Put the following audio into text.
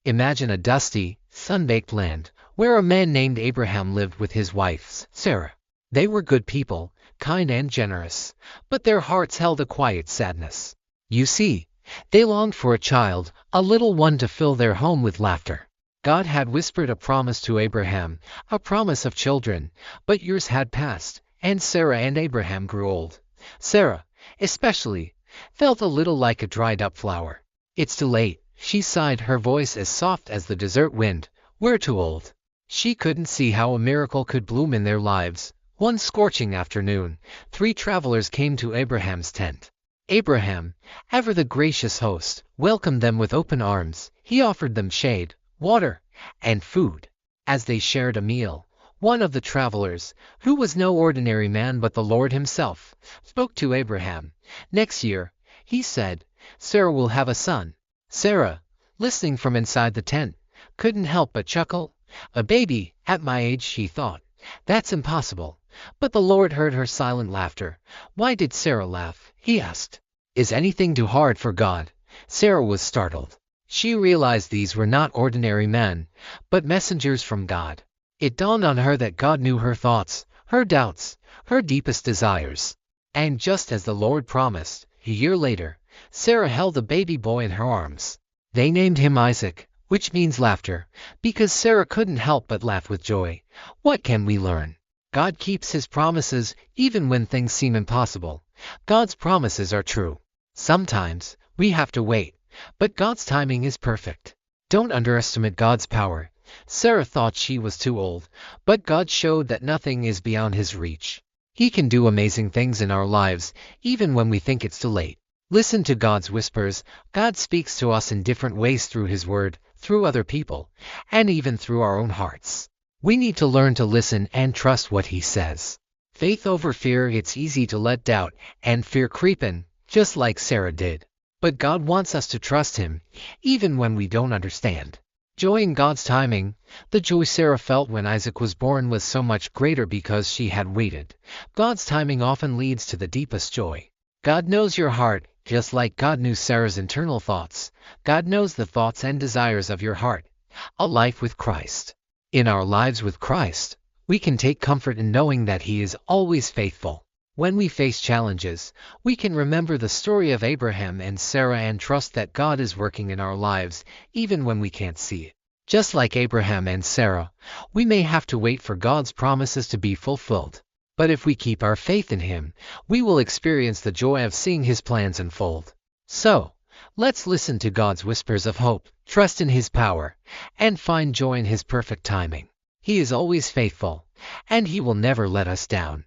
Imagine a dusty, sun-baked land where a man named Abraham lived with his wife, Sarah. They were good people, kind and generous, but their hearts held a quiet sadness. You see, they longed for a child, a little one to fill their home with laughter. God had whispered a promise to Abraham, a promise of children, but years had passed, and Sarah and Abraham grew old. Sarah, especially, felt a little like a dried-up flower. "It's too late," she sighed, her voice as soft as the desert wind. "We're too old." She couldn't see how a miracle could bloom in their lives. One scorching afternoon, 3 travelers came to Abraham's tent. Abraham, ever the gracious host, welcomed them with open arms. He offered them shade, water, and food. As they shared a meal, one of the travelers, who was no ordinary man but the Lord himself, spoke to Abraham. "Next year," he said, "Sarah will have a son." Sarah, listening from inside the tent, couldn't help but chuckle. "A baby, at my age," she thought. "That's impossible." But the Lord heard her silent laughter. "Why did Sarah laugh?" he asked. "Is anything too hard for God?" Sarah was startled. She realized these were not ordinary men, but messengers from God. It dawned on her that God knew her thoughts, her doubts, her deepest desires. And just as the Lord promised, a year later, Sarah held a baby boy in her arms. They named him Isaac, which means laughter, because Sarah couldn't help but laugh with joy. What can we learn? God keeps his promises even when things seem impossible. God's promises are true. Sometimes we have to wait, but God's timing is perfect. Don't underestimate God's power. Sarah thought she was too old, but God showed that nothing is beyond his reach. He can do amazing things in our lives, even when we think it's too late. Listen to God's whispers. God speaks to us in different ways through his word, through other people, and even through our own hearts. We need to learn to listen and trust what he says. Faith over fear. It's easy to let doubt and fear creep in, just like Sarah did. But God wants us to trust him, even when we don't understand. Joy in God's timing. The joy Sarah felt when Isaac was born was so much greater because she had waited. God's timing often leads to the deepest joy. God knows your heart, just like God knew Sarah's internal thoughts. God knows the thoughts and desires of your heart. A life with Christ. In our lives with Christ, we can take comfort in knowing that he is always faithful. When we face challenges, we can remember the story of Abraham and Sarah and trust that God is working in our lives, even when we can't see it. Just like Abraham and Sarah, we may have to wait for God's promises to be fulfilled. But if we keep our faith in him, we will experience the joy of seeing his plans unfold. So, let's listen to God's whispers of hope, trust in his power, and find joy in his perfect timing. He is always faithful, and he will never let us down.